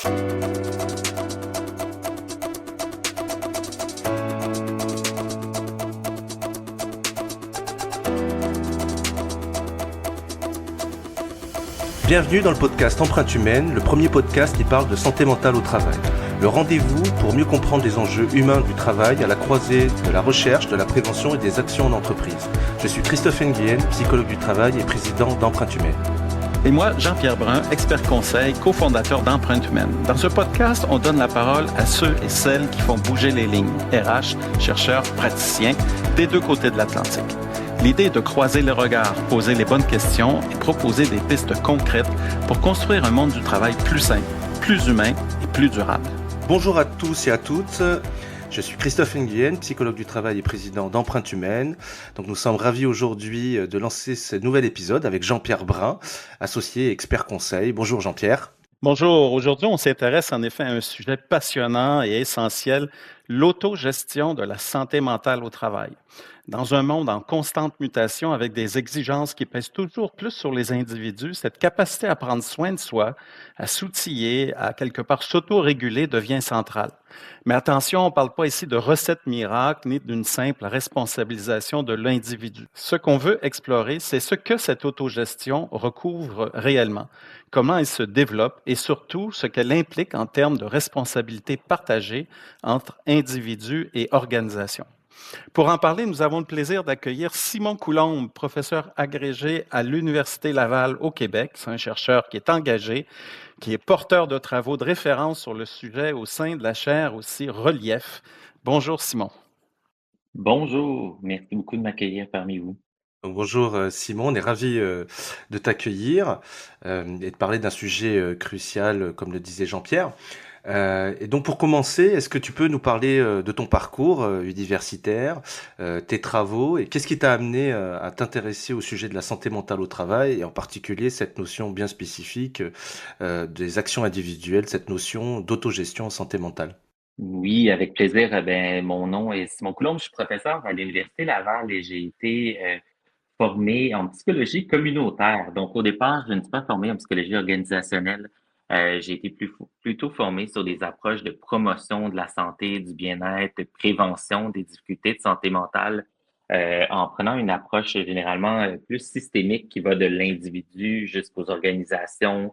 Bienvenue dans le podcast Empreinte Humaine, le premier podcast qui parle de santé mentale au travail. Le rendez-vous pour mieux comprendre les enjeux humains du travail à la croisée de la recherche, de la prévention et des actions en entreprise. Je suis Christophe Nguyen, psychologue du travail et président d'Empreinte Humaine. Et moi, Jean-Pierre Brun, expert conseil, cofondateur d'Empreinte Humaine. Dans ce podcast, on donne la parole à ceux et celles qui font bouger les lignes, RH, chercheurs, praticiens, des deux côtés de l'Atlantique. L'idée est de croiser les regards, poser les bonnes questions et proposer des pistes concrètes pour construire un monde du travail plus sain, plus humain et plus durable. Bonjour à tous et à toutes. Je suis Christophe Nguyen, psychologue du travail et président d'Empreinte Humaine. Donc nous sommes ravis aujourd'hui de lancer ce nouvel épisode avec Jean-Pierre Brun, associé et expert conseil. Bonjour Jean-Pierre. Bonjour. Aujourd'hui, on s'intéresse en effet à un sujet passionnant et essentiel, l'autogestion de la santé mentale au travail. Dans un monde en constante mutation avec des exigences qui pèsent toujours plus sur les individus, cette capacité à prendre soin de soi, à s'outiller, à quelque part s'auto-réguler devient centrale. Mais attention, on ne parle pas ici de recettes miracles ni d'une simple responsabilisation de l'individu. Ce qu'on veut explorer, c'est ce que cette autogestion recouvre réellement, comment elle se développe et surtout ce qu'elle implique en termes de responsabilité partagée entre individus et organisations. Pour en parler, nous avons le plaisir d'accueillir Simon Coulombe, professeur agrégé à l'Université Laval au Québec. C'est un chercheur qui est engagé, qui est porteur de travaux de référence sur le sujet au sein de la chaire aussi Relief. Bonjour Simon. Bonjour, merci beaucoup de m'accueillir parmi vous. Bonjour Simon, on est ravis de t'accueillir et de parler d'un sujet crucial, comme le disait Jean-Pierre. Et donc pour commencer, est-ce que tu peux nous parler de ton parcours universitaire, tes travaux et qu'est-ce qui t'a amené à t'intéresser au sujet de la santé mentale au travail et en particulier cette notion bien spécifique des actions individuelles, cette notion d'autogestion en santé mentale? Oui, avec plaisir. Mon nom est Simon Coulombe, je suis professeur à l'Université Laval et j'ai été formé en psychologie communautaire. Donc, au départ, je ne suis pas formé en psychologie organisationnelle. J'ai été plutôt formé sur des approches de promotion de la santé, du bien-être, de prévention des difficultés de santé mentale, en prenant une approche généralement plus systémique qui va de l'individu jusqu'aux organisations,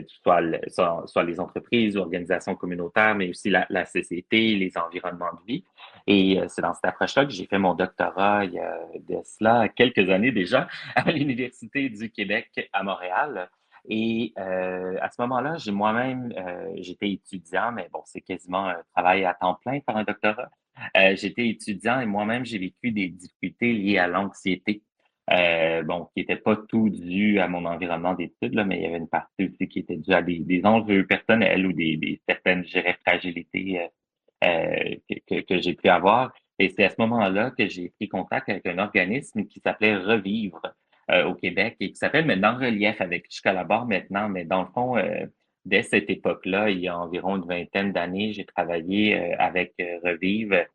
soit les entreprises ou organisations communautaires, mais aussi la société, les environnements de vie. Et c'est dans cette approche-là que j'ai fait mon doctorat il y a de cela quelques années déjà à l'Université du Québec à Montréal. Et à ce moment-là, j'étais étudiant, mais bon, c'est quasiment un travail à temps plein faire un doctorat. J'étais étudiant et moi-même, j'ai vécu des difficultés liées à l'anxiété. Qui n'était pas tout dû à mon environnement d'études, là, mais il y avait une partie aussi qui était due à des enjeux personnels ou des certaines, je dirais, fragilités que j'ai pu avoir. Et c'est à ce moment-là que j'ai pris contact avec un organisme qui s'appelait Revivre au Québec et qui s'appelle maintenant Relief, avec qui je collabore maintenant. Mais dans le fond, dès cette époque-là, il y a environ une vingtaine d'années, j'ai travaillé avec Revivre.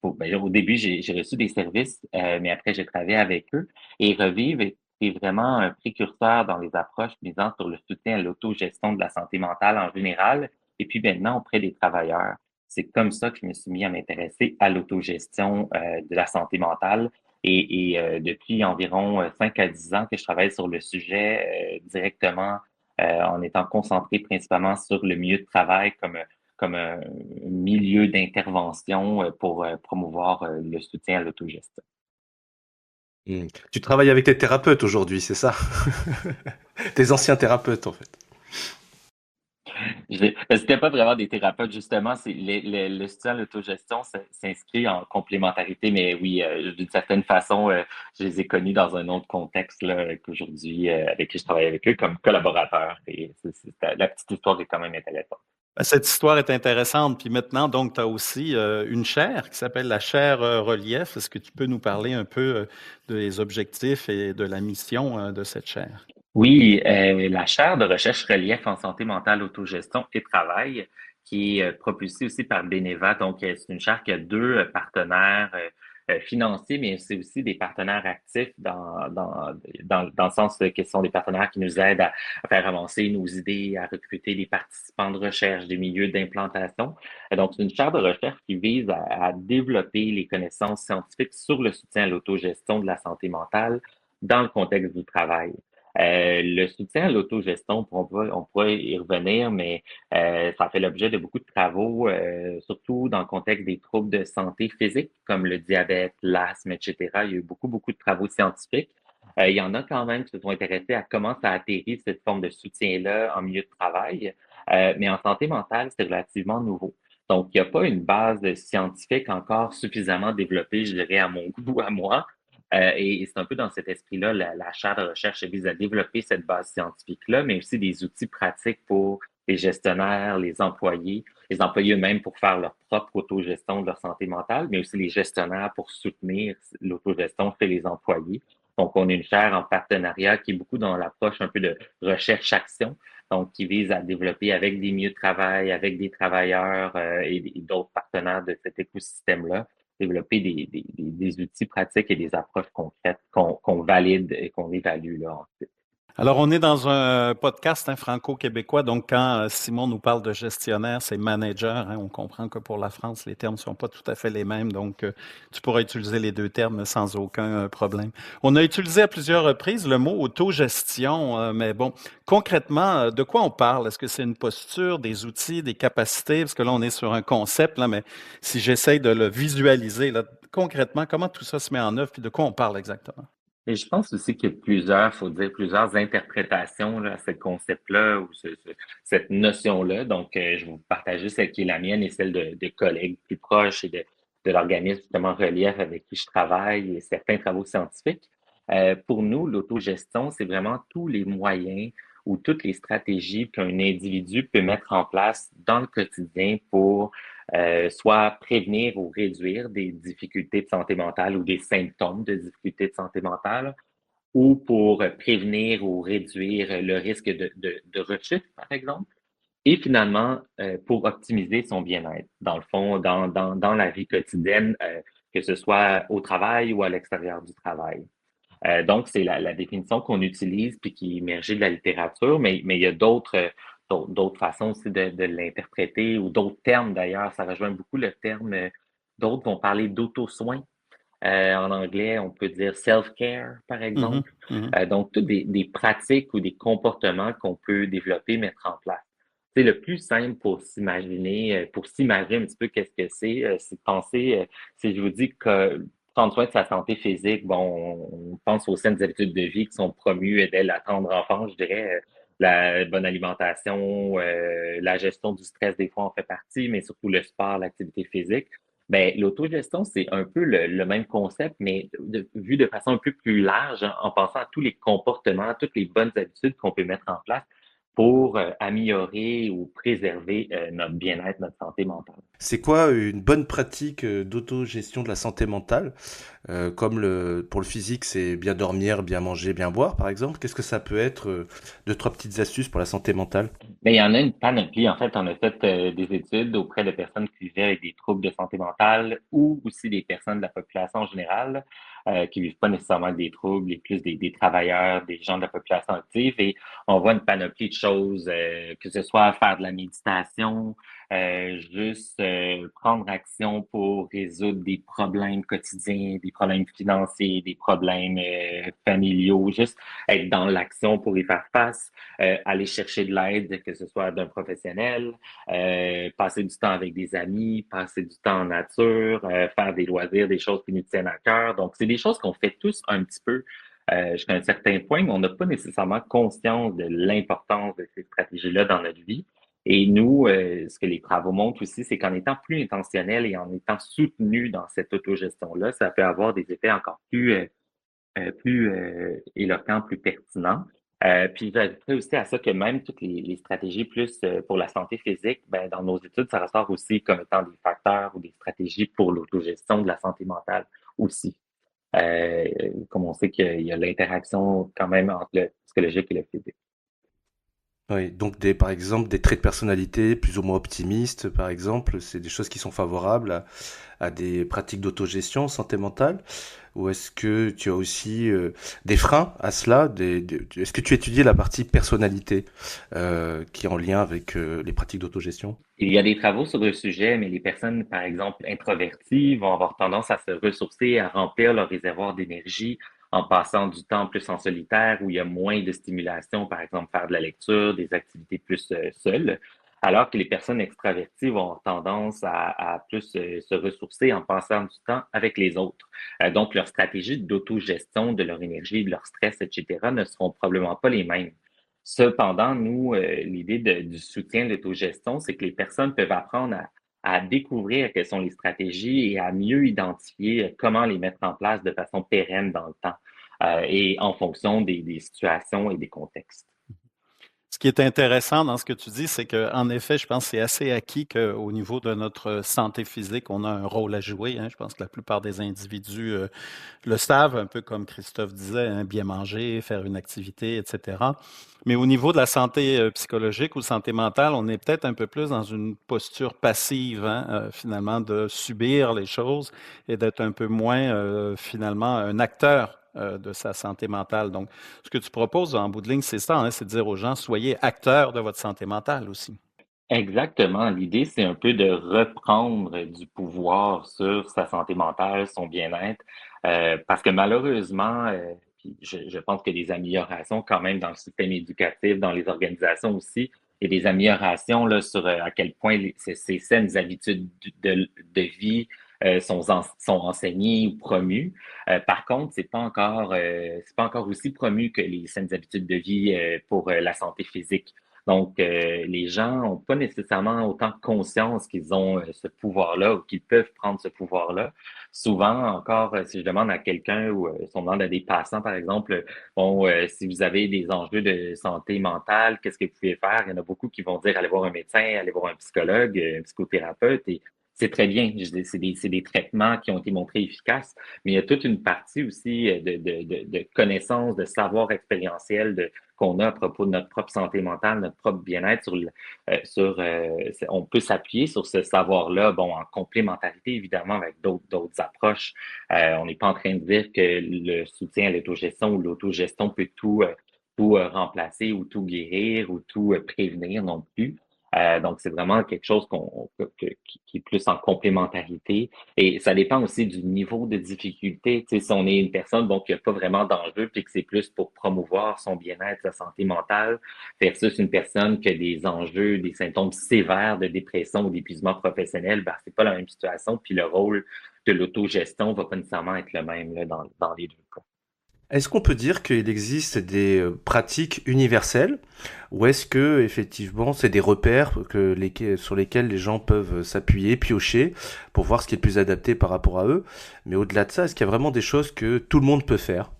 Au début, j'ai reçu des services, mais après, j'ai travaillé avec eux. Et Revivre est vraiment un précurseur dans les approches misant sur le soutien à l'autogestion de la santé mentale en général, et puis maintenant auprès des travailleurs. C'est comme ça que je me suis mis à m'intéresser à l'autogestion de la santé mentale. Depuis environ 5 à 10 ans que je travaille sur le sujet directement en étant concentré principalement sur le milieu de travail comme un milieu d'intervention pour promouvoir le soutien à l'autogestion. Tu travailles avec tes thérapeutes aujourd'hui, c'est ça? Tes anciens thérapeutes en fait. C'était pas vraiment des thérapeutes, justement. C'est le soutien à l'autogestion s'inscrit en complémentarité, mais oui, d'une certaine façon, je les ai connus dans un autre contexte là, qu'aujourd'hui, avec qui je travaille avec eux comme collaborateurs. Et la petite histoire est quand même intéressante. Cette histoire est intéressante. Puis maintenant, donc, tu as aussi une chaire qui s'appelle la chaire Relief. Est-ce que tu peux nous parler un peu des objectifs et de la mission de cette chaire? Oui, la chaire de recherche Relief en santé mentale, autogestion et travail, qui est propulsée aussi par Beneva. Donc, c'est une chaire qui a deux partenaires financiers, mais c'est aussi des partenaires actifs dans le sens que ce sont des partenaires qui nous aident à faire avancer nos idées, à recruter des participants de recherche, des milieux d'implantation. Donc, c'est une chaire de recherche qui vise à développer les connaissances scientifiques sur le soutien à l'autogestion de la santé mentale dans le contexte du travail. Le soutien à l'autogestion, on pourrait y revenir, mais ça fait l'objet de beaucoup de travaux, surtout dans le contexte des troubles de santé physique, comme le diabète, l'asthme, etc. Il y a eu beaucoup de travaux scientifiques. Il y en a quand même qui se sont intéressés à comment ça atterrit cette forme de soutien-là en milieu de travail, mais en santé mentale, c'est relativement nouveau. Donc, il n'y a pas une base scientifique encore suffisamment développée, je dirais, à mon goût, à moi. Et c'est un peu dans cet esprit-là, la chaire de recherche vise à développer cette base scientifique-là, mais aussi des outils pratiques pour les gestionnaires, les employés eux-mêmes pour faire leur propre autogestion de leur santé mentale, mais aussi les gestionnaires pour soutenir l'autogestion chez les employés. Donc, on a une chaire en partenariat qui est beaucoup dans l'approche un peu de recherche-action, donc qui vise à développer avec des milieux de travail, avec des travailleurs et d'autres partenaires de cet écosystème-là, développer des outils pratiques et des approches concrètes qu'on valide et qu'on évalue là, ensuite. Alors, on est dans un podcast franco-québécois, donc quand Simon nous parle de gestionnaire, c'est manager. On comprend que pour la France, les termes ne sont pas tout à fait les mêmes, donc tu pourras utiliser les deux termes sans aucun problème. On a utilisé à plusieurs reprises le mot autogestion, mais bon, concrètement, de quoi on parle? Est-ce que c'est une posture, des outils, des capacités? Parce que là, on est sur un concept, là, mais si j'essaye de le visualiser, là, concrètement, comment tout ça se met en œuvre, puis de quoi on parle exactement? Et je pense aussi qu'il y a faut dire, plusieurs interprétations là, à ce concept-là ou cette notion-là. Donc, je vais vous partager celle qui est la mienne et celle de collègues plus proches et de l'organisme justement Relief avec qui je travaille et certains travaux scientifiques. Pour nous, l'autogestion, c'est vraiment tous les moyens ou toutes les stratégies qu'un individu peut mettre en place dans le quotidien pour soit prévenir ou réduire des difficultés de santé mentale ou des symptômes de difficultés de santé mentale, ou pour prévenir ou réduire le risque de rechute, par exemple, et finalement, pour optimiser son bien-être, dans le fond, dans la vie quotidienne, que ce soit au travail ou à l'extérieur du travail. Donc, c'est la définition qu'on utilise puis qui est émergée de la littérature, mais il y a d'autres façons aussi de l'interpréter ou d'autres termes d'ailleurs. Ça rejoint beaucoup le terme, d'autres vont parler d'auto-soin. En anglais, on peut dire self-care, par Mhm, exemple. mhm. Donc, toutes des pratiques ou des comportements qu'on peut développer, mettre en place. C'est le plus simple pour s'imaginer un petit peu qu'est-ce que c'est de penser, si je vous dis que prendre soin de sa santé physique, bon, on pense aux saines habitudes de vie qui sont promues dès la tendre enfance, je dirais, la bonne alimentation, la gestion du stress, des fois, en fait partie, mais surtout le sport, l'activité physique. Ben, l'autogestion, c'est un peu le même concept, mais vu de façon un peu plus large, hein, en pensant à tous les comportements, toutes les bonnes habitudes qu'on peut mettre en place pour améliorer ou préserver notre bien-être, notre santé mentale. C'est quoi une bonne pratique d'autogestion de la santé mentale? Comme pour le physique, c'est bien dormir, bien manger, bien boire, par exemple. Qu'est-ce que ça peut être deux, trois petites astuces pour la santé mentale? Mais il y en a une panoplie. En fait, on a fait des études auprès de personnes qui vivaient avec des troubles de santé mentale ou aussi des personnes de la population en général qui vivent pas nécessairement avec des troubles, et plus des travailleurs, des gens de la population active. Et on voit une panoplie de choses, que ce soit faire de la méditation, juste prendre action pour résoudre des problèmes quotidiens, des problèmes financiers, des problèmes familiaux, juste être dans l'action pour y faire face, aller chercher de l'aide, que ce soit d'un professionnel, passer du temps avec des amis, passer du temps en nature, faire des loisirs, des choses qui nous tiennent à cœur. Donc, c'est des choses qu'on fait tous un petit peu jusqu'à un certain point, mais on n'a pas nécessairement conscience de l'importance de ces stratégies-là dans notre vie. Et nous, ce que les travaux montrent aussi, c'est qu'en étant plus intentionnel et en étant soutenu dans cette autogestion-là, ça peut avoir des effets encore plus éloquents, plus pertinents. Puis j'ajouterais aussi à ça que même toutes les stratégies plus pour la santé physique, ben, dans nos études, ça ressort aussi comme étant des facteurs ou des stratégies pour l'autogestion de la santé mentale aussi. Euh, Comme on sait qu'il y a l'interaction quand même entre le psychologique et le physique. Oui, donc par exemple, des traits de personnalité plus ou moins optimistes, par exemple, c'est des choses qui sont favorables à des pratiques d'autogestion, santé mentale? Ou est-ce que tu as aussi des freins à cela? Est-ce que tu étudies la partie personnalité qui est en lien avec les pratiques d'autogestion? Il y a des travaux sur le sujet, mais les personnes, par exemple, introverties, vont avoir tendance à se ressourcer, à remplir leur réservoir d'énergie en passant du temps plus en solitaire, où il y a moins de stimulation, par exemple, faire de la lecture, des activités plus seules, alors que les personnes extraverties vont avoir tendance à plus se ressourcer en passant du temps avec les autres. Donc, leurs stratégies d'autogestion de leur énergie, de leur stress, etc., ne seront probablement pas les mêmes. Cependant, nous, l'idée du soutien de l'autogestion, c'est que les personnes peuvent apprendre à découvrir quelles sont les stratégies et à mieux identifier comment les mettre en place de façon pérenne dans le temps et en fonction des situations et des contextes. Ce qui est intéressant dans ce que tu dis, c'est qu'en effet, je pense que c'est assez acquis qu'au niveau de notre santé physique, on a un rôle à jouer, hein. Je pense que la plupart des individus le savent, un peu comme Christophe disait, hein, bien manger, faire une activité, etc. Mais au niveau de la santé psychologique ou santé mentale, on est peut-être un peu plus dans une posture passive, hein, finalement, de subir les choses et d'être un peu moins, finalement, un acteur de sa santé mentale. Donc, ce que tu proposes en bout de ligne, c'est ça, hein, c'est de dire aux gens, soyez acteurs de votre santé mentale aussi. Exactement. L'idée, c'est un peu de reprendre du pouvoir sur sa santé mentale, son bien-être, parce que malheureusement, puis je pense qu'il y a des améliorations quand même dans le système éducatif, dans les organisations aussi. Il y a des améliorations là, sur à quel point ces saines habitudes de vie sont enseignées ou promues. Par contre, c'est pas encore aussi promu que les saines habitudes de vie pour la santé physique. Donc, les gens n'ont pas nécessairement autant conscience qu'ils ont ce pouvoir-là ou qu'ils peuvent prendre ce pouvoir-là. Souvent, encore, si je demande à quelqu'un ou si on demande à des passants, par exemple, bon, si vous avez des enjeux de santé mentale, qu'est-ce que vous pouvez faire? Il y en a beaucoup qui vont dire allez voir un médecin, allez voir un psychologue, un psychothérapeute. Et c'est très bien. C'est des traitements qui ont été montrés efficaces, mais il y a toute une partie aussi de connaissances, de savoir expérientiel, qu'on a à propos de notre propre santé mentale, notre propre bien-être on peut s'appuyer sur ce savoir-là, bon, en complémentarité, évidemment, avec d'autres approches. On n'est pas en train de dire que le soutien à l'autogestion ou l'autogestion peut tout remplacer ou tout guérir ou tout prévenir non plus. Donc, c'est vraiment quelque chose qui est plus en complémentarité. Et ça dépend aussi du niveau de difficulté. Tu sais, si on est une personne bon, qui n'a pas vraiment d'enjeu, puis que c'est plus pour promouvoir son bien-être, sa santé mentale, versus une personne qui a des enjeux, des symptômes sévères de dépression ou d'épuisement professionnel, ben, c'est pas la même situation. Puis le rôle de l'autogestion va pas nécessairement être le même là, dans les deux cas. Est-ce qu'on peut dire qu'il existe des pratiques universelles ou est-ce que effectivement c'est des repères sur lesquels les gens peuvent s'appuyer, piocher pour voir ce qui est le plus adapté par rapport à eux? Mais au-delà de ça, est-ce qu'il y a vraiment des choses que tout le monde peut faire?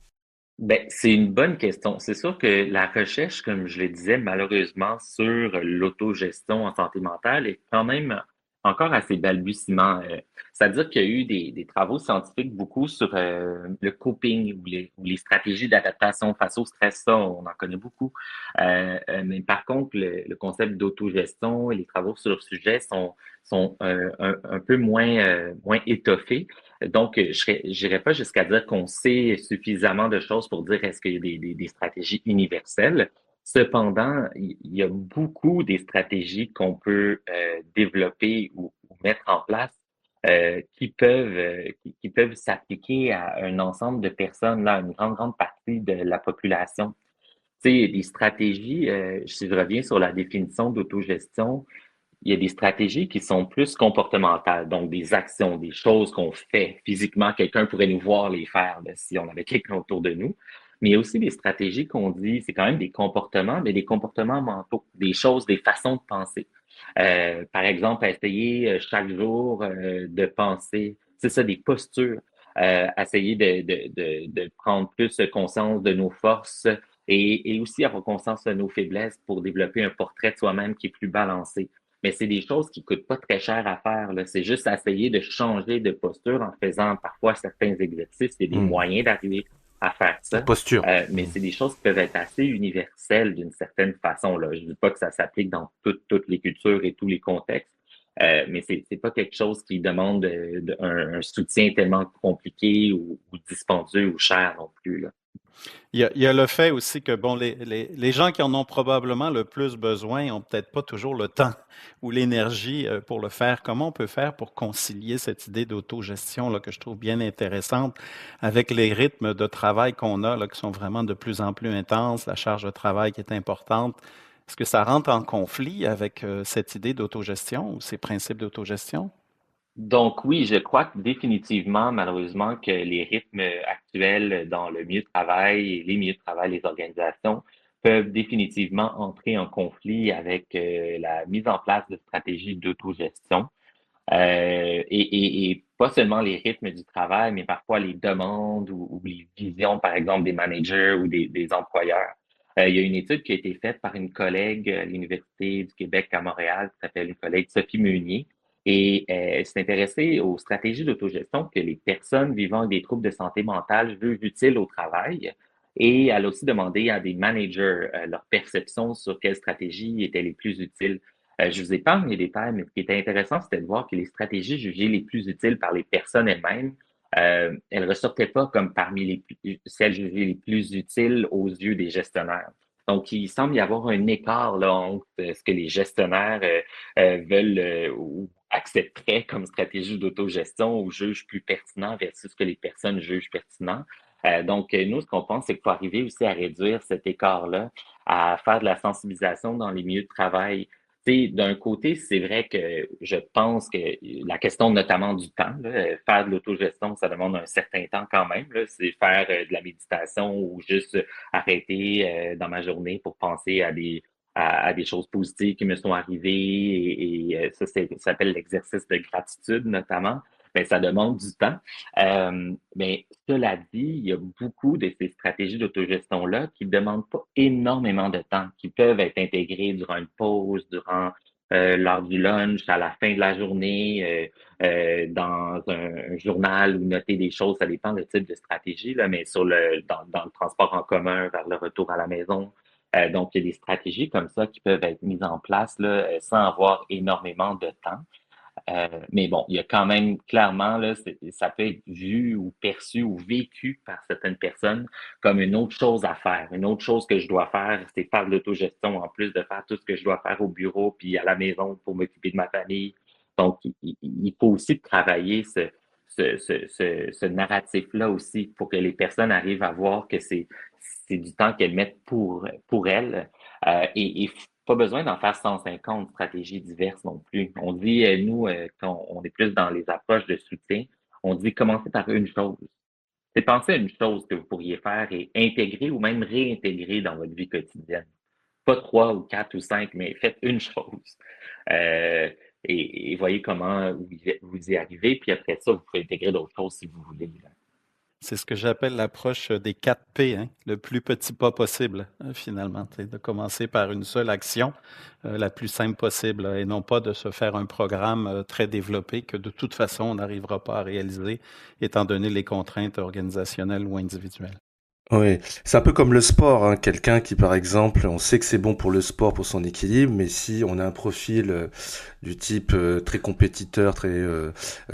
Ben, c'est une bonne question. C'est sûr que la recherche, comme je le disais, malheureusement, sur l'autogestion en santé mentale est quand même encore assez balbutiement. C'est-à-dire qu'il y a eu des travaux scientifiques beaucoup sur le coping ou les stratégies d'adaptation face au stress. Ça, on en connaît beaucoup. Mais par contre, le concept d'autogestion et les travaux sur le sujet sont un peu moins étoffés. Donc, j'irais pas jusqu'à dire qu'on sait suffisamment de choses pour dire est-ce qu'il y a des stratégies universelles. Cependant, il y a beaucoup des stratégies qu'on peut développer ou mettre en place qui peuvent s'appliquer à un ensemble de personnes, là, une grande partie de la population. Tu sais, des stratégies, si je reviens sur la définition d'autogestion, il y a des stratégies qui sont plus comportementales, donc des actions, des choses qu'on fait physiquement. Quelqu'un pourrait nous voir les faire là, si on avait quelqu'un autour de nous. Mais il y a aussi des stratégies qu'on dit, c'est quand même des comportements, mais des comportements mentaux, des choses, des façons de penser. Par exemple, essayer chaque jour de penser, c'est ça, des postures, essayer de prendre plus conscience de nos forces et aussi avoir conscience de nos faiblesses pour développer un portrait de soi-même qui est plus balancé. Mais c'est des choses qui coûtent pas très cher à faire, là. C'est juste essayer de changer de posture en faisant parfois certains exercices. Il y a des Hmm. moyens d'arriver à faire Une ça. posture. Mais c'est des choses qui peuvent être assez universelles d'une certaine façon, là. Je ne dis pas que ça s'applique dans toutes les cultures et tous les contextes, mais c'est pas quelque chose qui demande un soutien tellement compliqué ou dispendieux ou cher non plus, là. Il y a le fait aussi que, bon, les gens qui en ont probablement le plus besoin n'ont peut-être pas toujours le temps ou l'énergie pour le faire. Comment on peut faire pour concilier cette idée d'autogestion là, que je trouve bien intéressante avec les rythmes de travail qu'on a, là, qui sont vraiment de plus en plus intenses, la charge de travail qui est importante? Est-ce que ça rentre en conflit avec cette idée d'autogestion ou ces principes d'autogestion? Donc oui, je crois que définitivement, malheureusement, que les rythmes actuels dans le milieu de travail, les milieux de travail, les organisations peuvent définitivement entrer en conflit avec la mise en place de stratégies d'autogestion. Et pas seulement les rythmes du travail, mais parfois les demandes ou les visions, par exemple, des managers ou des employeurs. Il y a une étude qui a été faite par une collègue à l'Université du Québec à Montréal, qui s'appelle une collègue Sophie Meunier, et elle s'est intéressée aux stratégies d'autogestion que les personnes vivant avec des troubles de santé mentale jugent utiles au travail. Et elle a aussi demandé à des managers leur perception sur quelles stratégies étaient les plus utiles. Je vous épargne les détails, mais ce qui était intéressant, c'était de voir que les stratégies jugées les plus utiles par les personnes elles-mêmes, elles ressortaient pas comme parmi celles jugées les plus utiles aux yeux des gestionnaires. Donc, il semble y avoir un écart là, entre ce que les gestionnaires veulent ou accepteraient comme stratégie d'autogestion ou jugent plus pertinent versus ce que les personnes jugent pertinent. Donc, nous, ce qu'on pense, c'est qu'il faut arriver aussi à réduire cet écart-là, à faire de la sensibilisation dans les milieux de travail. Tu sais, d'un côté, c'est vrai que je pense que la question notamment du temps, là, faire de l'autogestion, ça demande un certain temps quand même, là. C'est faire de la méditation ou juste arrêter dans ma journée pour penser à des choses positives qui me sont arrivées ça, ça s'appelle l'exercice de gratitude notamment. Ben, ça demande du temps. Mais cela dit, il y a beaucoup de ces stratégies d'autogestion-là qui ne demandent pas énormément de temps, qui peuvent être intégrées durant une pause, durant l'heure du lunch, à la fin de la journée, dans un journal ou noter des choses, ça dépend du type de stratégie, là, mais dans le transport en commun vers le retour à la maison. Donc, il y a des stratégies comme ça qui peuvent être mises en place là, sans avoir énormément de temps. Mais bon, il y a quand même clairement, là, ça peut être vu ou perçu ou vécu par certaines personnes comme une autre chose à faire. Une autre chose que je dois faire, c'est faire de l'autogestion en plus de faire tout ce que je dois faire au bureau puis à la maison pour m'occuper de ma famille. Donc, il faut aussi travailler ce narratif-là aussi pour que les personnes arrivent à voir que c'est du temps qu'elles mettent pour elles. Et pas besoin d'en faire 150 stratégies diverses non plus. On dit, nous, quand on est plus dans les approches de soutien, on dit commencez par une chose. C'est penser à une chose que vous pourriez faire et intégrer ou même réintégrer dans votre vie quotidienne. Pas trois ou quatre ou cinq, mais faites une chose. Euh, et voyez comment vous y arrivez. Puis après ça, vous pouvez intégrer d'autres choses si vous voulez, là. C'est ce que j'appelle l'approche des 4 P, hein, le plus petit pas possible, finalement. De commencer par une seule action, la plus simple possible, et non pas de se faire un programme très développé que de toute façon on n'arrivera pas à réaliser, étant donné les contraintes organisationnelles ou individuelles. Oui, c'est un peu comme le sport, hein. Quelqu'un qui, par exemple, on sait que c'est bon pour le sport, pour son équilibre, mais si on a un profil du type très compétiteur, très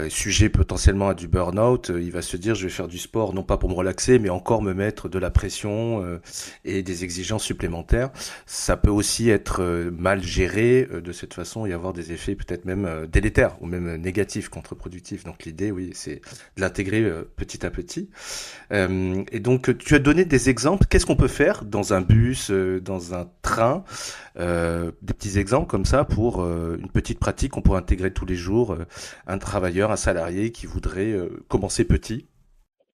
sujet potentiellement à du burn-out, il va se dire, je vais faire du sport, non pas pour me relaxer, mais encore me mettre de la pression et des exigences supplémentaires. Ça peut aussi être mal géré de cette façon et avoir des effets peut-être même délétères ou même négatifs, contre-productifs. Donc l'idée, oui, c'est de l'intégrer petit à petit. Et donc, tu as donné des exemples. Qu'est-ce qu'on peut faire dans un bus, dans un train? Des petits exemples comme ça pour une petite pratique qu'on pourrait intégrer tous les jours. Un travailleur, un salarié qui voudrait commencer petit.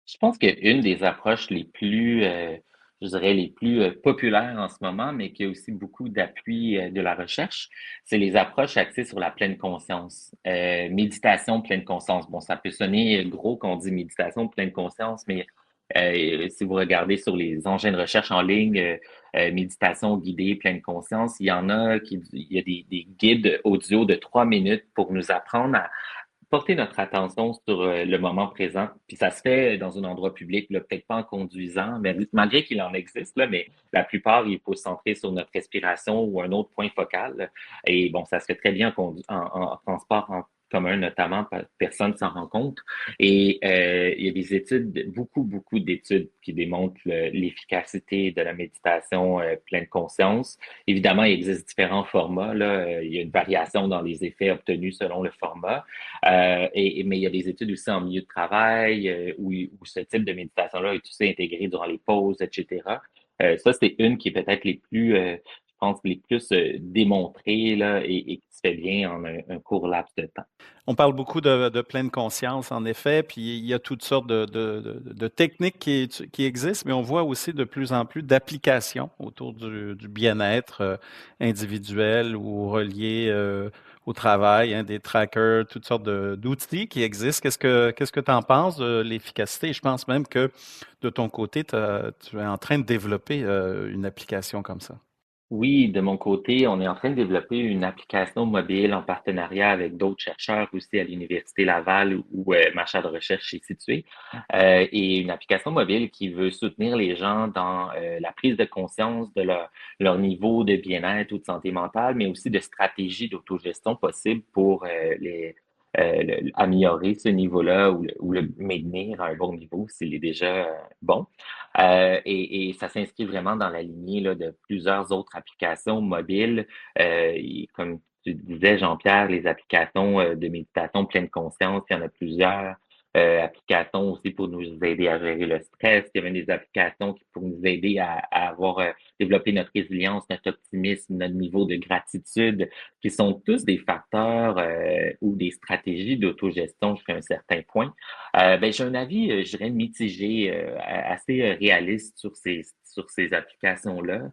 Je pense qu'une des approches les plus, je dirais, les plus populaires en ce moment, mais qui a aussi beaucoup d'appui de la recherche, c'est les approches axées sur la pleine conscience. Méditation pleine conscience. Bon, ça peut sonner gros quand on dit méditation pleine conscience, mais si vous regardez sur les engins de recherche en ligne, méditation guidée pleine conscience, il y a des guides audio de 3 minutes pour nous apprendre porter notre attention sur le moment présent. Puis ça se fait dans un endroit public, là, peut-être pas en conduisant, mais malgré qu'il en existe, là, mais la plupart, il faut se centrer sur notre respiration ou un autre point focal. Et bon, ça se fait très bien en transport en commun, notamment, personne s'en rend compte. Et il y a des études, beaucoup d'études qui démontrent l'efficacité de la méditation pleine conscience. Évidemment, il existe différents formats, là. Il y a une variation dans les effets obtenus selon le format. Mais il y a des études aussi en milieu de travail où ce type de méditation-là est aussi intégré durant les pauses, etc. Ça, c'est une qui est peut-être les plus, je pense, les plus démontrées là, et qui se fait bien en un court laps de temps. On parle beaucoup de pleine conscience, en effet, puis il y a toutes sortes de techniques qui existent, mais on voit aussi de plus en plus d'applications autour du bien-être individuel ou relié au travail, hein, des trackers, toutes sortes d'outils qui existent. Qu'est-ce que tu en penses de l'efficacité? Je pense même que de ton côté, tu es en train de développer une application comme ça. Oui, de mon côté, on est en train de développer une application mobile en partenariat avec d'autres chercheurs aussi à l'Université Laval où ma chaire de recherche est située. Et une application mobile qui veut soutenir les gens dans la prise de conscience de leur niveau de bien-être ou de santé mentale, mais aussi de stratégies d'autogestion possibles pour améliorer ce niveau-là ou le maintenir à un bon niveau s'il est déjà bon. Et ça s'inscrit vraiment dans la lignée là, de plusieurs autres applications mobiles. Comme tu disais, Jean-Pierre, les applications de méditation pleine conscience, il y en a plusieurs. Applications aussi pour nous aider à gérer le stress. Il y a même des applications qui pour nous aider à avoir développé notre résilience, notre optimisme, notre niveau de gratitude, qui sont tous des facteurs ou des stratégies d'autogestion jusqu'à un certain point. J'ai un avis, je dirais, mitigé, assez réaliste sur ces applications-là.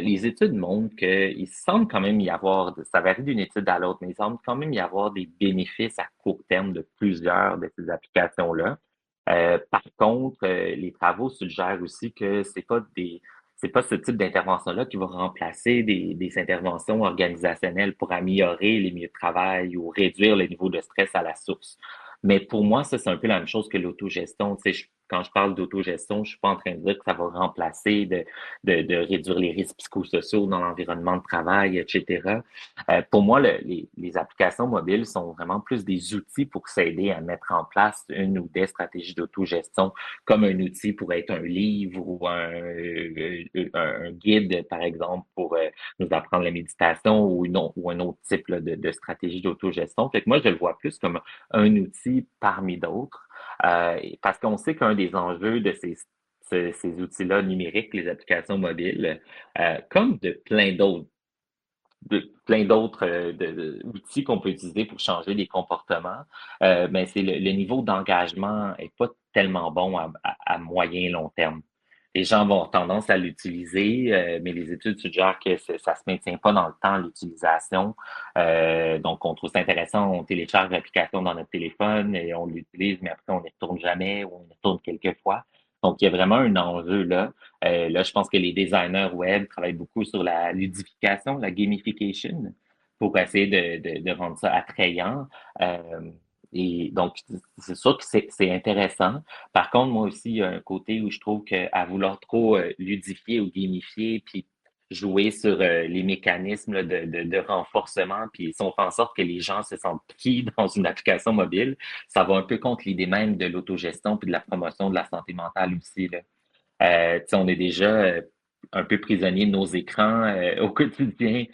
Les études montrent qu'il semble quand même y avoir, ça varie d'une étude à l'autre, mais il semble quand même y avoir des bénéfices à court terme de plusieurs de ces applications-là. Par contre, les travaux suggèrent aussi que c'est pas ce type d'intervention-là qui va remplacer des interventions organisationnelles pour améliorer les milieux de travail ou réduire le niveau de stress à la source. Mais pour moi, ça, c'est un peu la même chose que l'autogestion. Tu sais, quand je parle d'autogestion, je suis pas en train de dire que ça va remplacer de réduire les risques psychosociaux dans l'environnement de travail, etc. Pour moi, les applications mobiles sont vraiment plus des outils pour s'aider à mettre en place une ou des stratégies d'autogestion, comme un outil pourrait être un livre ou un guide, par exemple, pour nous apprendre la méditation ou un autre type là, de stratégie d'autogestion. Fait que moi, je le vois plus comme un outil parmi d'autres, parce qu'on sait qu'un des enjeux de ces outils-là numériques, les applications mobiles, comme de plein d'autres outils qu'on peut utiliser pour changer les comportements, c'est le niveau d'engagement est pas tellement bon à moyen long terme. Les gens vont avoir tendance à l'utiliser, mais les études suggèrent que ça se maintient pas dans le temps, l'utilisation. Donc, on trouve ça intéressant, on télécharge l'application dans notre téléphone et on l'utilise, mais après, on ne retourne jamais ou on y retourne quelques fois. Donc, il y a vraiment un enjeu là. Là, je pense que les designers web travaillent beaucoup sur la ludification, la gamification, pour essayer de rendre ça attrayant. Et donc, c'est sûr que c'est intéressant. Par contre, moi aussi, il y a un côté où je trouve qu'à vouloir trop ludifier ou gamifier, puis jouer sur les mécanismes là, de renforcement, puis si on fait en sorte que les gens se sentent pris dans une application mobile, ça va un peu contre l'idée même de l'autogestion puis de la promotion de la santé mentale aussi, là. On est déjà un peu prisonnier de nos écrans au quotidien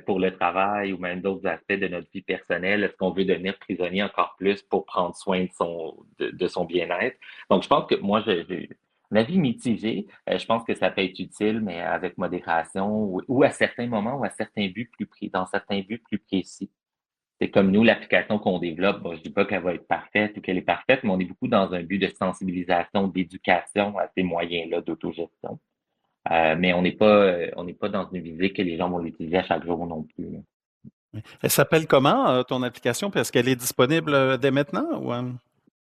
pour le travail ou même d'autres aspects de notre vie personnelle. Est-ce qu'on veut devenir prisonnier encore plus pour prendre soin de son bien-être? Donc, je pense que moi, j'ai un avis mitigé. Je pense que ça peut être utile, mais avec modération ou à certains moments ou à certains buts dans certains buts plus précis. C'est comme nous, l'application qu'on développe, bon, je dis pas qu'elle va être parfaite ou qu'elle est parfaite, mais on est beaucoup dans un but de sensibilisation, d'éducation à ces moyens-là d'autogestion. Mais on n'est pas dans une visée que les gens vont l'utiliser à chaque jour non plus, là. Elle s'appelle comment, ton application? Puis est-ce qu'elle est disponible dès maintenant? Ou,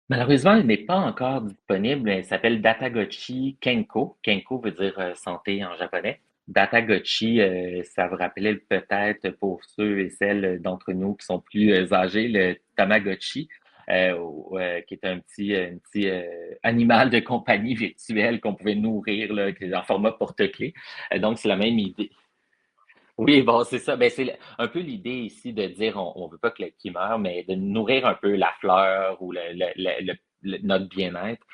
Malheureusement, elle n'est pas encore disponible. Elle s'appelle Datagotchi Kenko. Kenko veut dire santé en japonais. Datagotchi, ça vous rappelait peut-être pour ceux et celles d'entre nous qui sont plus âgés, le Tamagotchi, qui est un petit animal de compagnie virtuel qu'on pouvait nourrir là, qui est en format porte-clés. Donc, c'est la même idée. Oui, bon, c'est ça. Ben, c'est un peu l'idée ici de dire on veut pas que le qui meurt, mais de nourrir un peu la fleur ou notre bien-être.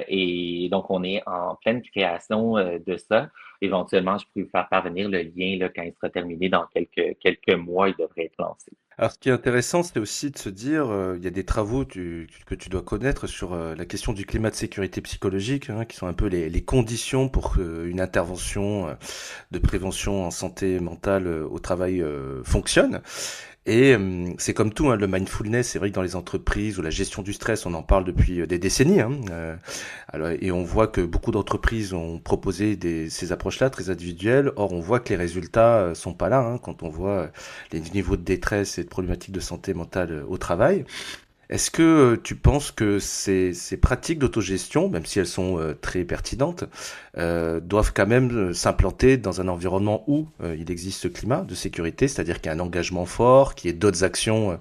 Et donc, on est en pleine création de ça. Éventuellement, je peux vous faire parvenir le lien là, quand il sera terminé dans quelques mois, il devrait être lancé. Alors, ce qui est intéressant, c'est aussi de se dire, il y a des travaux que tu dois connaître sur la question du climat de sécurité psychologique, hein, qui sont un peu les conditions pour qu'une intervention de prévention en santé mentale au travail fonctionne. Et c'est comme tout, hein, le mindfulness, c'est vrai que dans les entreprises ou la gestion du stress, on en parle depuis des décennies. Hein, alors, et on voit que beaucoup d'entreprises ont proposé ces approches-là très individuelles. Or, on voit que les résultats sont pas là, hein, quand on voit les niveaux de détresse et de problématiques de santé mentale au travail. Est-ce que tu penses que ces pratiques d'autogestion, même si elles sont très pertinentes, doivent quand même s'implanter dans un environnement où il existe ce climat de sécurité, c'est-à-dire qu'il y a un engagement fort, qu'il y ait d'autres actions,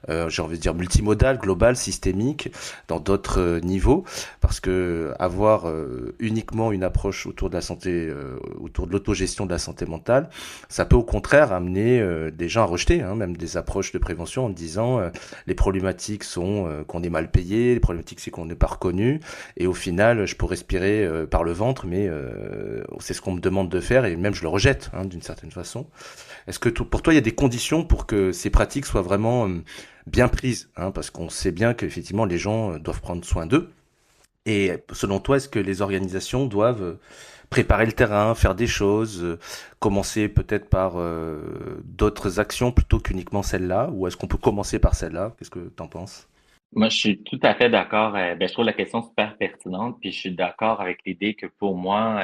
j'ai envie de dire multimodales, globales, systémiques, dans d'autres niveaux, parce que avoir uniquement une approche autour de la santé, autour de l'autogestion de la santé mentale, ça peut au contraire amener des gens à rejeter, hein, même des approches de prévention en disant les problématiques sont qu'on est mal payé, les problématiques c'est qu'on n'est pas reconnu, et au final je peux respirer par le ventre, mais c'est ce qu'on me demande de faire et même je le rejette hein, d'une certaine façon. Est-ce que pour toi il y a des conditions pour que ces pratiques soient vraiment bien prises, hein, parce qu'on sait bien qu'effectivement les gens doivent prendre soin d'eux. Et selon toi, est-ce que les organisations doivent préparer le terrain, faire des choses, commencer peut-être par d'autres actions plutôt qu'uniquement celle-là, ou est-ce qu'on peut commencer par celle-là? Qu'est-ce que tu en penses? Moi, je suis tout à fait d'accord. Ben, je trouve la question super pertinente, puis je suis d'accord avec l'idée que pour moi,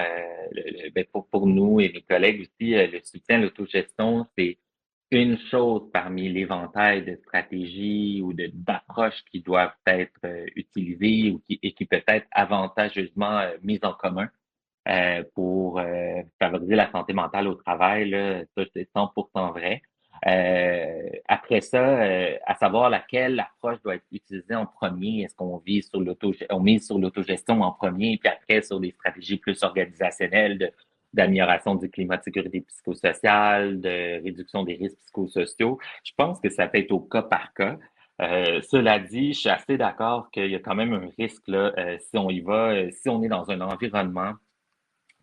ben, pour nous et mes collègues aussi, le soutien à l'autogestion, c'est une chose parmi l'éventail de stratégies ou d'approches qui doivent être utilisées et qui peut être avantageusement mises en commun pour favoriser la santé mentale au travail. Là, ça, c'est 100% vrai. Après ça, à savoir laquelle approche doit être utilisée en premier. Est-ce qu'on vise sur on mise sur l'autogestion en premier, puis après sur des stratégies plus organisationnelles d'amélioration du climat de sécurité psychosociale, de réduction des risques psychosociaux. Je pense que ça peut être au cas par cas. Cela dit, je suis assez d'accord qu'il y a quand même un risque là, si on y va, si on est dans un environnement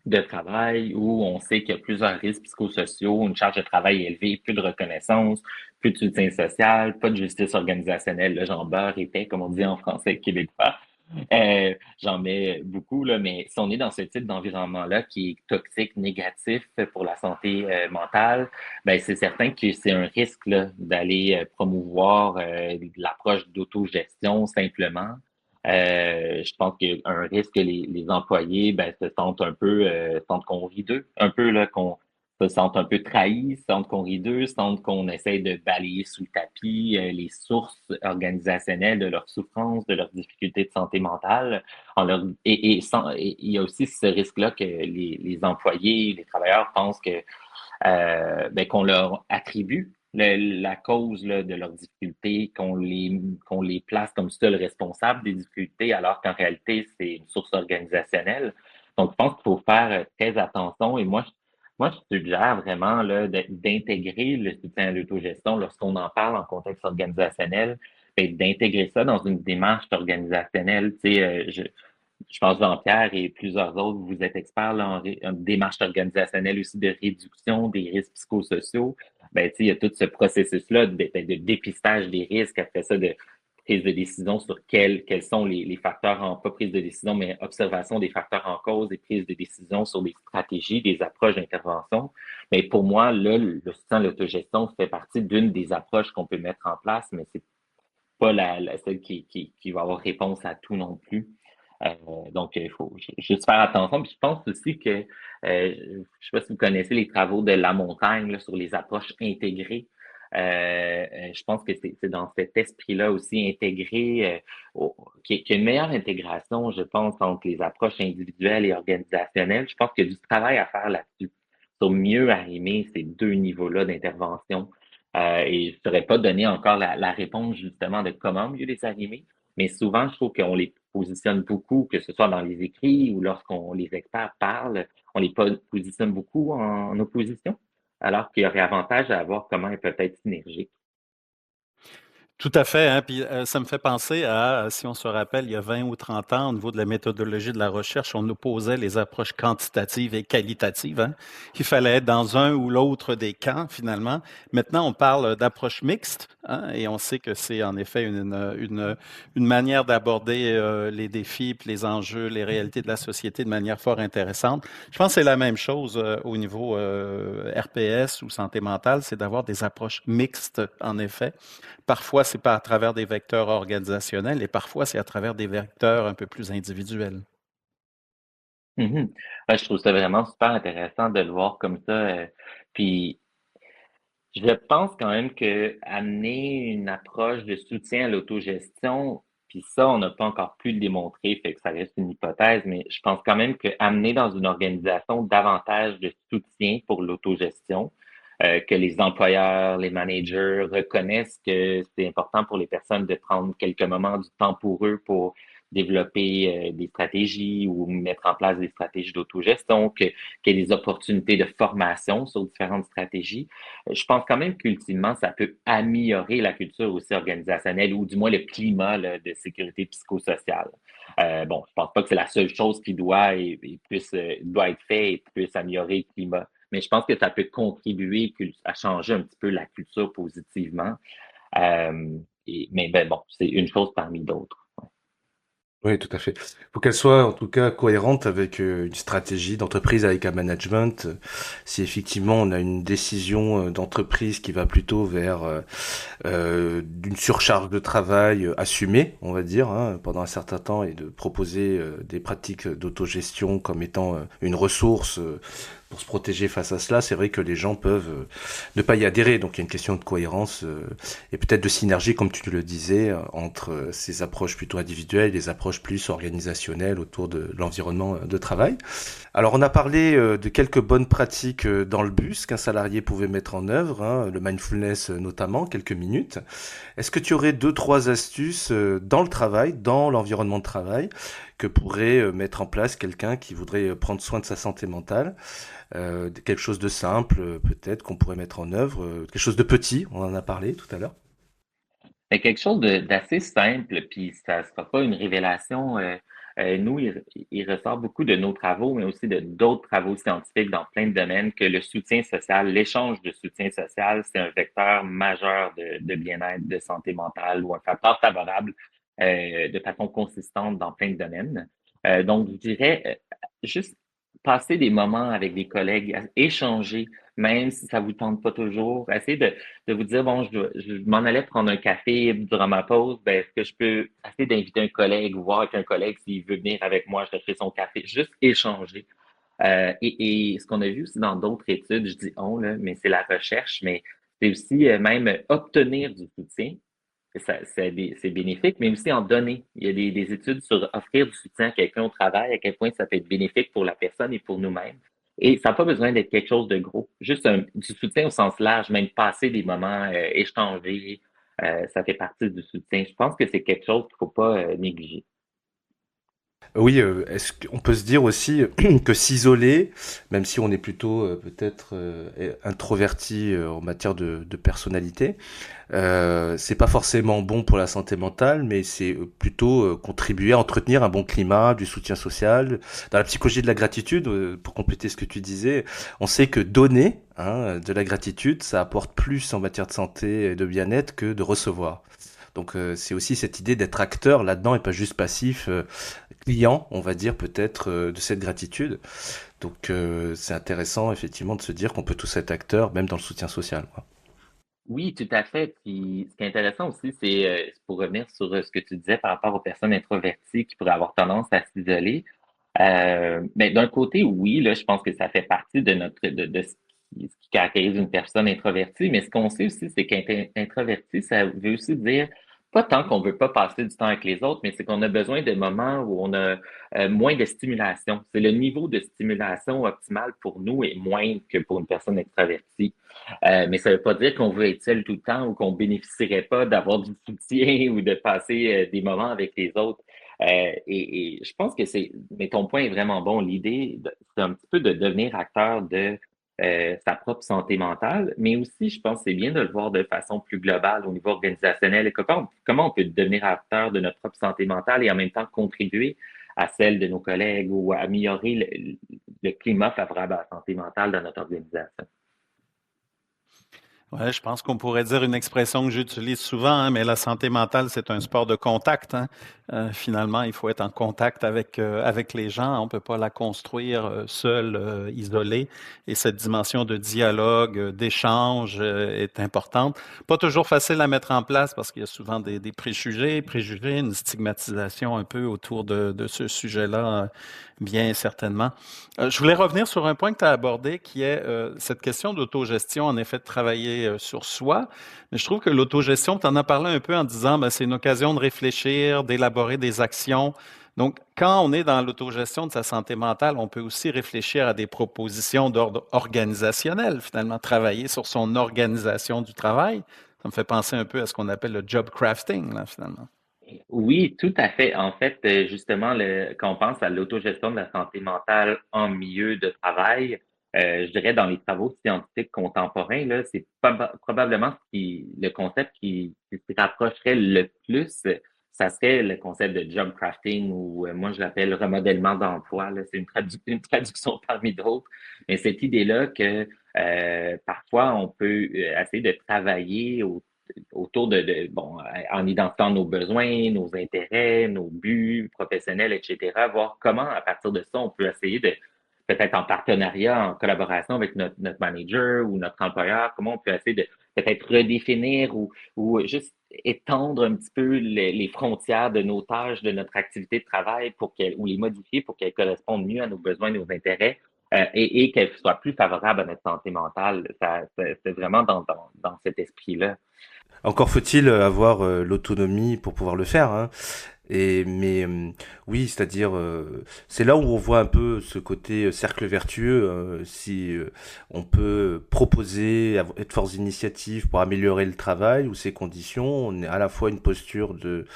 de travail où on sait qu'il y a plusieurs risques psychosociaux, une charge de travail élevée, plus de reconnaissance, plus de soutien social, pas de justice organisationnelle, là, j'en beurre épais, comme on dit en français québécois. J'en mets beaucoup, là, mais si on est dans ce type d'environnement-là qui est toxique, négatif pour la santé mentale, ben c'est certain que c'est un risque là, d'aller promouvoir l'approche d'autogestion simplement. Je pense qu'il y a un risque que les employés ben, se sentent un peu, sentent qu'on rit d'eux, un peu là, qu'on se sentent un peu trahis, sentent qu'on rit d'eux, sentent qu'on essaie de balayer sous le tapis les sources organisationnelles de leurs souffrances, de leurs difficultés de santé mentale. Et il y a aussi ce risque-là que les employés, les travailleurs pensent que ben, qu'on leur attribue la cause là, de leurs difficultés, qu'on les place comme seul responsable des difficultés, alors qu'en réalité, c'est une source organisationnelle. Donc, je pense qu'il faut faire très attention. Et moi, je suggère vraiment là, d'intégrer le soutien à l'autogestion lorsqu'on en parle en contexte organisationnel, ben, d'intégrer ça dans une démarche organisationnelle. Tu sais, je pense Jean-Pierre et plusieurs autres, vous êtes experts là, en démarche organisationnelle aussi de réduction des risques psychosociaux. Ben, tu sais, il y a tout ce processus-là de dépistage des risques, après ça, de prise de décision sur quels sont les facteurs en, pas prise de décision, mais observation des facteurs en cause et prise de décision sur des stratégies, des approches d'intervention. Mais pour moi, là, le soutien à l'autogestion fait partie d'une des approches qu'on peut mettre en place, mais c'est pas celle qui va avoir réponse à tout non plus. Donc, il faut juste faire attention. Puis je pense aussi que, je ne sais pas si vous connaissez les travaux de La Montagne là, sur les approches intégrées. Je pense que c'est dans cet esprit-là aussi intégré, qu'il y a une meilleure intégration, je pense, entre les approches individuelles et organisationnelles. Je pense qu'il y a du travail à faire là-dessus sur mieux arrimer ces deux niveaux-là d'intervention. Et je ne saurais pas donner encore la réponse justement de comment mieux les arrimer, mais souvent, je trouve qu'on les positionne beaucoup, que ce soit dans les écrits ou lorsqu'on les experts parlent, on les positionne beaucoup en opposition, alors qu'il y aurait avantage à voir comment elles peuvent être synergiques. Tout à fait, hein, puis ça me fait penser à, si on se rappelle, il y a 20 ou 30 ans, au niveau de la méthodologie de la recherche, on opposait les approches quantitatives et qualitatives, hein. Il fallait être dans un ou l'autre des camps, finalement. Maintenant, on parle d'approche mixte, hein, et on sait que c'est en effet une manière d'aborder les défis, puis les enjeux, les réalités de la société de manière fort intéressante. Je pense que c'est la même chose au niveau RPS ou santé mentale, c'est d'avoir des approches mixtes, en effet. Parfois, c'est pas à travers des vecteurs organisationnels et parfois, c'est à travers des vecteurs un peu plus individuels. Mhm. Ouais, je trouve ça vraiment super intéressant de le voir comme ça. Puis je pense quand même que amener une approche de soutien à l'autogestion, puis ça, on n'a pas encore pu le démontrer, fait que ça reste une hypothèse, mais je pense quand même que amener dans une organisation davantage de soutien pour l'autogestion, que les employeurs, les managers reconnaissent que c'est important pour les personnes de prendre quelques moments du temps pour eux pour développer des stratégies ou mettre en place des stratégies d'autogestion, qu'il y ait des opportunités de formation sur différentes stratégies. Je pense quand même qu'ultimement, ça peut améliorer la culture aussi organisationnelle ou du moins le climat là, de sécurité psychosociale. Bon, je pense pas que c'est la seule chose qui doit être fait et puisse améliorer le climat, mais je pense que ça peut contribuer à changer un petit peu la culture positivement. Mais ben, bon, c'est une chose parmi d'autres. Oui, tout à fait. Faut qu'elle soit en tout cas cohérente avec une stratégie d'entreprise, avec un management. Si effectivement on a une décision d'entreprise qui va plutôt vers d'une surcharge de travail assumée, on va dire, hein, pendant un certain temps, et de proposer des pratiques d'autogestion comme étant une ressource pour se protéger face à cela, c'est vrai que les gens peuvent ne pas y adhérer. Donc il y a une question de cohérence et peut-être de synergie, comme tu le disais, entre ces approches plutôt individuelles et les approches plus organisationnelles autour de l'environnement de travail. Alors on a parlé de quelques bonnes pratiques dans le bus qu'un salarié pouvait mettre en œuvre, hein, le mindfulness notamment, quelques minutes. Est-ce que tu aurais deux, trois astuces dans le travail, dans l'environnement de travail, que pourrait mettre en place quelqu'un qui voudrait prendre soin de sa santé mentale? Quelque chose de simple, peut-être, qu'on pourrait mettre en œuvre, quelque chose de petit, on en a parlé tout à l'heure. Mais quelque chose d'assez simple, puis ça ne sera pas une révélation. Nous, il ressort beaucoup de nos travaux, mais aussi de d'autres travaux scientifiques dans plein de domaines, que le soutien social, l'échange de soutien social, c'est un vecteur majeur de bien-être, de santé mentale ou un facteur favorable de façon consistante dans plein de domaines. Donc, je dirais juste passer des moments avec des collègues, échanger, même si ça vous tente pas toujours, essayer de vous dire, bon, je m'en allais prendre un café durant ma pause, ben, est-ce que je peux essayer d'inviter un collègue ou voir avec un collègue s'il veut venir avec moi chercher son café, juste échanger. Et ce qu'on a vu aussi dans d'autres études, je dis on, là, mais c'est la recherche, mais c'est aussi même obtenir du soutien. C'est bénéfique, mais aussi en donner. Il y a des études sur offrir du soutien à quelqu'un au travail, à quel point ça peut être bénéfique pour la personne et pour nous-mêmes. Et ça n'a pas besoin d'être quelque chose de gros. Juste du soutien au sens large, même passer des moments, échanger, ça fait partie du soutien. Je pense que c'est quelque chose qu'il ne faut pas négliger. Oui, est-ce qu'on peut se dire aussi que s'isoler, même si on est plutôt peut-être introverti en matière de personnalité, c'est pas forcément bon pour la santé mentale, mais c'est plutôt contribuer à entretenir un bon climat, du soutien social. Dans la psychologie de la gratitude, pour compléter ce que tu disais, on sait que donner de la gratitude, ça apporte plus en matière de santé et de bien-être que de recevoir. Donc c'est aussi cette idée d'être acteur là-dedans et pas juste passif, client, on va dire peut-être de cette gratitude. Donc c'est intéressant effectivement de se dire qu'on peut tous être acteurs, même dans le soutien social, quoi. Oui, tout à fait. Puis, ce qui est intéressant aussi, c'est pour revenir sur ce que tu disais par rapport aux personnes introverties qui pourraient avoir tendance à s'isoler. Ben, d'un côté, oui, là, je pense que ça fait partie de ce qui caractérise une personne introvertie, mais ce qu'on sait aussi, c'est qu'être introverti, ça veut aussi dire pas tant qu'on veut pas passer du temps avec les autres, mais c'est qu'on a besoin de moments où on a moins de stimulation. C'est le niveau de stimulation optimal pour nous est moins que pour une personne extravertie. Mais ça veut pas dire qu'on veut être seul tout le temps ou qu'on bénéficierait pas d'avoir du soutien ou de passer des moments avec les autres. Et je pense que mais ton point est vraiment bon. L'idée, c'est un petit peu de devenir acteur de sa propre santé mentale, mais aussi, je pense que c'est bien de le voir de façon plus globale au niveau organisationnel. Et comment on peut devenir acteur de notre propre santé mentale et en même temps contribuer à celle de nos collègues ou améliorer le climat favorable à la santé mentale dans notre organisation. Ouais, je pense qu'on pourrait dire une expression que j'utilise souvent, hein, mais la santé mentale, c'est un sport de contact, hein. Finalement, il faut être en contact avec les gens. On ne peut pas la construire seul, isolé. Et cette dimension de dialogue, d'échange est importante. Pas toujours facile à mettre en place parce qu'il y a souvent des préjugés, une stigmatisation un peu autour de ce sujet-là, bien certainement. Je voulais revenir sur un point que tu as abordé, qui est cette question d'autogestion, en effet, de travailler sur soi. Mais je trouve que l'autogestion, tu en as parlé un peu en disant, ben, c'est une occasion de réfléchir, d'élaborer des actions. Donc, quand on est dans l'autogestion de sa santé mentale, on peut aussi réfléchir à des propositions d'ordre organisationnel, finalement, travailler sur son organisation du travail. Ça me fait penser un peu à ce qu'on appelle le job crafting, là, finalement. Oui, tout à fait. En fait, justement, quand on pense à l'autogestion de la santé mentale en milieu de travail, je dirais dans les travaux scientifiques contemporains, là, c'est probablement le concept qui se rapprocherait le plus, ça serait le concept de job crafting ou moi je l'appelle remodèlement d'emploi. Là, c'est une traduction parmi d'autres, mais cette idée-là que parfois on peut essayer de travailler autour bon, en identifiant nos besoins, nos intérêts, nos buts professionnels, etc., voir comment, à partir de ça, on peut essayer de, peut-être en partenariat, en collaboration avec notre manager ou notre employeur, comment on peut essayer de peut-être redéfinir ou juste étendre un petit peu les frontières de nos tâches, de notre activité de travail ou les modifier pour qu'elles correspondent mieux à nos besoins, nos intérêts. Et qu'elles soient plus favorables à notre santé mentale. C'est vraiment dans cet esprit-là. Encore faut-il avoir l'autonomie pour pouvoir le faire, hein. Mais oui, c'est-à-dire c'est là où on voit un peu ce côté cercle vertueux. Si on peut proposer, être force d'initiative pour améliorer le travail ou ses conditions, on est à la fois une posture de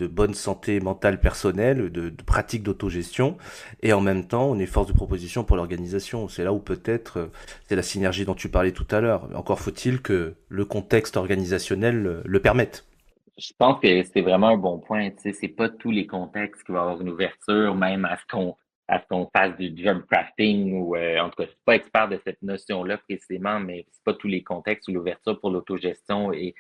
bonne santé mentale personnelle, de pratique d'autogestion, et en même temps, on est force de proposition pour l'organisation. C'est là où peut-être c'est la synergie dont tu parlais tout à l'heure. Encore faut-il que le contexte organisationnel le permette. Je pense que c'est vraiment un bon point. Tu sais, c'est pas tous les contextes qui vont avoir une ouverture, même à ce qu'on fasse du job crafting ou en tout cas, je suis pas expert de cette notion-là précisément, mais c'est pas tous les contextes où l'ouverture pour l'autogestion est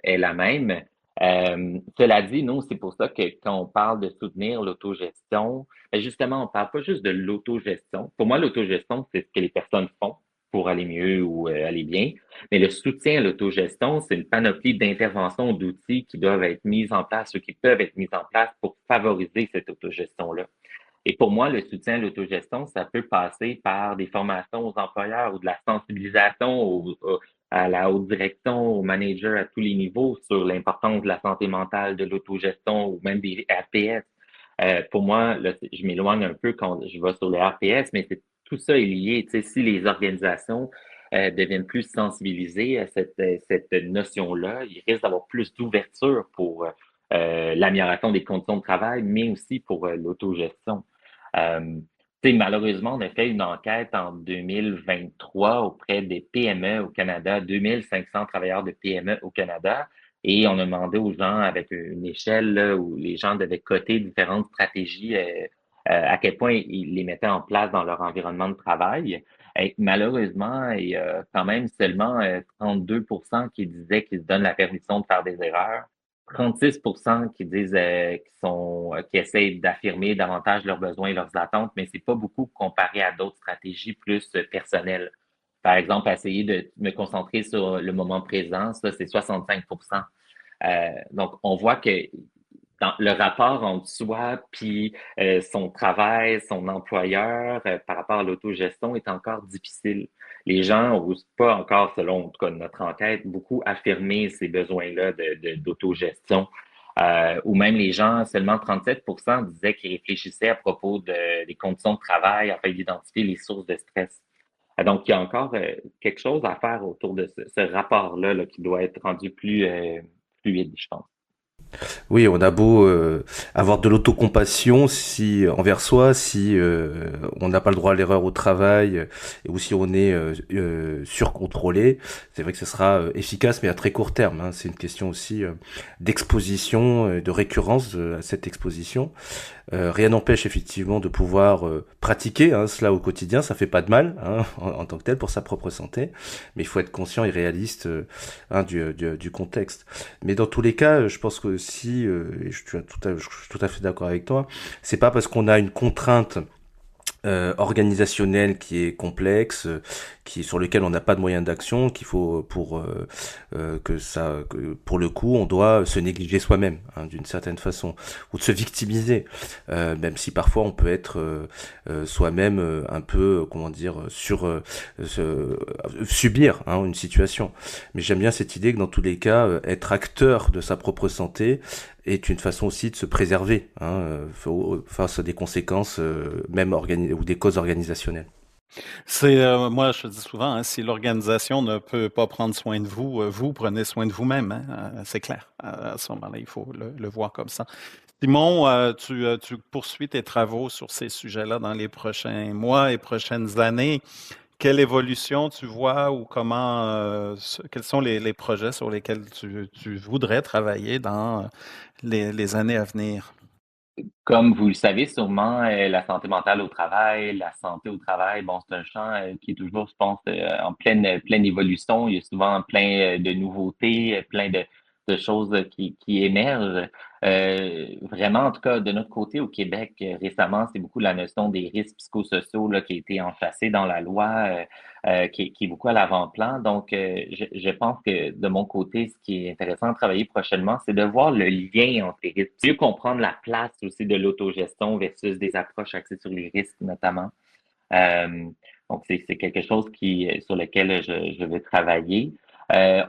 la même. Cela dit, nous, c'est pour ça que quand on parle de soutenir l'autogestion, ben justement, on parle pas juste de l'autogestion. Pour moi, l'autogestion, c'est ce que les personnes font pour aller mieux ou aller bien. Mais le soutien à l'autogestion, c'est une panoplie d'interventions, d'outils qui doivent être mis en place ou qui peuvent être mis en place pour favoriser cette autogestion-là. Et pour moi, le soutien à l'autogestion, ça peut passer par des formations aux employeurs ou de la sensibilisation à la haute direction, aux managers à tous les niveaux sur l'importance de la santé mentale, de l'autogestion ou même des RPS. Pour moi, là, je m'éloigne un peu quand je vais sur les RPS, mais tout ça est lié. Tu sais, si les organisations deviennent plus sensibilisées à cette notion-là, il risque d'avoir plus d'ouverture pour l'amélioration des conditions de travail, mais aussi pour l'autogestion. Malheureusement, on a fait une enquête en 2023 auprès des PME au Canada, 2500 travailleurs de PME au Canada, et on a demandé aux gens avec une échelle là, où les gens devaient coter différentes stratégies, à quel point ils les mettaient en place dans leur environnement de travail. Et malheureusement, il y a quand même seulement 32 qui disaient qu'ils se donnent la permission de faire des erreurs. 36 qui disent qui essayent d'affirmer davantage leurs besoins et leurs attentes, mais c'est pas beaucoup comparé à d'autres stratégies plus personnelles. Par exemple, essayer de me concentrer sur le moment présent, ça, c'est 65 donc, on voit que le rapport entre soi puis son travail, son employeur par rapport à l'autogestion est encore difficile. Les gens n'osent pas encore, selon en tout cas, notre enquête, beaucoup affirmer ces besoins-là d'autogestion. Ou même les gens, seulement 37% disaient qu'ils réfléchissaient à propos des conditions de travail afin d'identifier les sources de stress. Donc, il y a encore quelque chose à faire autour de ce rapport-là là, qui doit être rendu plus fluide, je pense. Oui, on a beau avoir de l'autocompassion si envers soi, si on n'a pas le droit à l'erreur au travail ou si on est surcontrôlé, c'est vrai que ce sera efficace, mais à très court terme. Hein. C'est une question aussi d'exposition, de récurrence à cette exposition. Rien n'empêche effectivement de pouvoir pratiquer cela au quotidien, ça fait pas de mal en tant que tel pour sa propre santé, mais il faut être conscient et réaliste du contexte. Mais dans tous les cas, je pense que aussi, et je suis tout à fait d'accord avec toi, c'est pas parce qu'on a une contrainte organisationnel qui est complexe, qui sur lequel on n'a pas de moyens d'action, qu'il faut pour le coup on doit se négliger soi-même d'une certaine façon ou de se victimiser, même si parfois on peut être soi-même un peu comment dire subir une situation. Mais j'aime bien cette idée que dans tous les cas être acteur de sa propre santé est une façon aussi de se préserver face à des conséquences même ou des causes organisationnelles. Moi, je dis souvent, si l'organisation ne peut pas prendre soin de vous, vous prenez soin de vous-même. C'est clair. À ce moment-là, il faut le voir comme ça. Simon, tu poursuis tes travaux sur ces sujets-là dans les prochains mois et prochaines années. Quelle évolution tu vois ou quels sont les projets sur lesquels tu voudrais travailler dans les années à venir? Comme vous le savez sûrement, la santé mentale au travail, la santé au travail, bon, c'est un champ qui est toujours, je pense, en pleine évolution. Il y a souvent plein de nouveautés, plein de choses qui émergent. Vraiment, en tout cas, de notre côté au Québec, récemment, c'est beaucoup la notion des risques psychosociaux là, qui a été enchâssée dans la loi, qui est beaucoup à l'avant-plan. Donc, je pense que de mon côté, ce qui est intéressant à travailler prochainement, c'est de voir le lien entre les risques, mieux comprendre la place aussi de l'autogestion versus des approches axées sur les risques notamment. Euh, donc, c'est quelque chose sur lequel je veux travailler.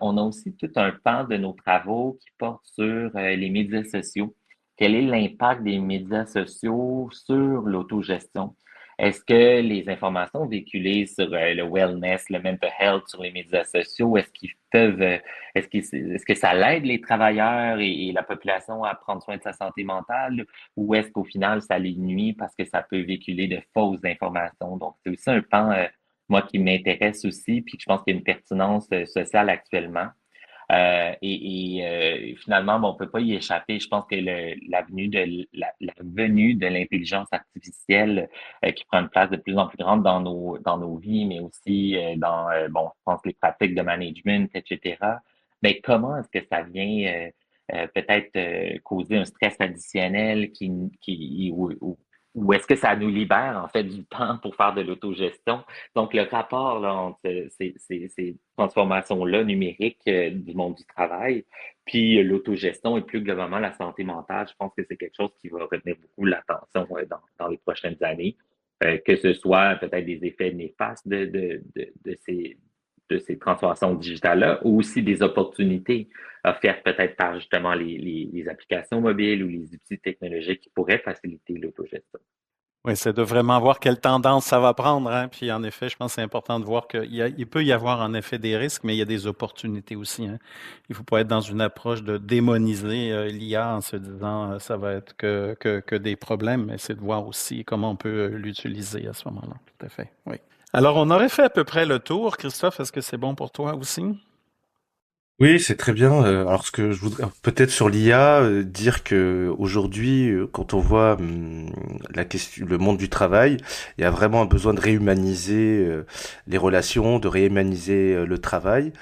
On a aussi tout un pan de nos travaux qui porte sur les médias sociaux. Quel est l'impact des médias sociaux sur l'autogestion? Est-ce que les informations véhiculées sur le wellness, le mental health sur les médias sociaux, est-ce que ça l'aide les travailleurs et la population à prendre soin de sa santé mentale, ou est-ce qu'au final, ça les nuit parce que ça peut véhiculer de fausses informations? Donc, c'est aussi un pan, moi, qui m'intéresse aussi, puis que je pense qu'il y a une pertinence sociale actuellement. Finalement, bon, on peut pas y échapper. Je pense que la venue de l'intelligence artificielle qui prend une place de plus en plus grande dans nos vies, mais aussi bon, je pense les pratiques de management, etc. Mais comment est-ce que ça vient peut-être causer un stress additionnel ou est-ce que ça nous libère en fait du temps pour faire de l'autogestion? Donc, le rapport là, entre ces transformations-là numériques du monde du travail, puis l'autogestion et plus globalement la santé mentale, je pense que c'est quelque chose qui va retenir beaucoup l'attention dans les prochaines années, que ce soit peut-être des effets néfastes de ces transformations digitales-là, ou aussi des opportunités offertes peut-être par justement les applications mobiles ou les outils technologiques qui pourraient faciliter l'autogestion. Oui, c'est de vraiment voir quelle tendance ça va prendre. Puis en effet, je pense que c'est important de voir qu'il peut y avoir en effet des risques, mais il y a des opportunités aussi. Il ne faut pas être dans une approche de démoniser l'IA en se disant ça va être que des problèmes, mais c'est de voir aussi comment on peut l'utiliser à ce moment-là. Tout à fait. Oui. Alors, on aurait fait à peu près le tour. Christophe, est-ce que c'est bon pour toi aussi? Oui, c'est très bien. Alors, ce que je voudrais peut-être sur l'IA dire que aujourd'hui, quand on voit la question, le monde du travail, il y a vraiment un besoin de réhumaniser les relations, de réhumaniser le travail.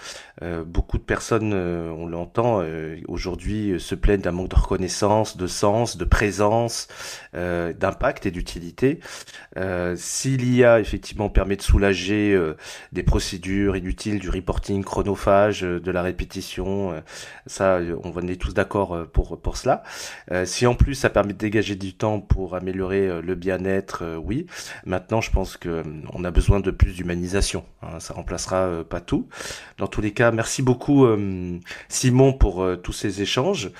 Beaucoup de personnes, on l'entend aujourd'hui, se plaignent d'un manque de reconnaissance, de sens, de présence, d'impact et d'utilité. Si l'IA effectivement permet de soulager des procédures inutiles, du reporting chronophage, de la répétition répétition, ça, on est tous d'accord pour cela. Si en plus ça permet de dégager du temps pour améliorer le bien-être, oui. Maintenant, je pense que on a besoin de plus d'humanisation, hein. Ça remplacera pas tout. Dans tous les cas, merci beaucoup Simon pour tous ces échanges.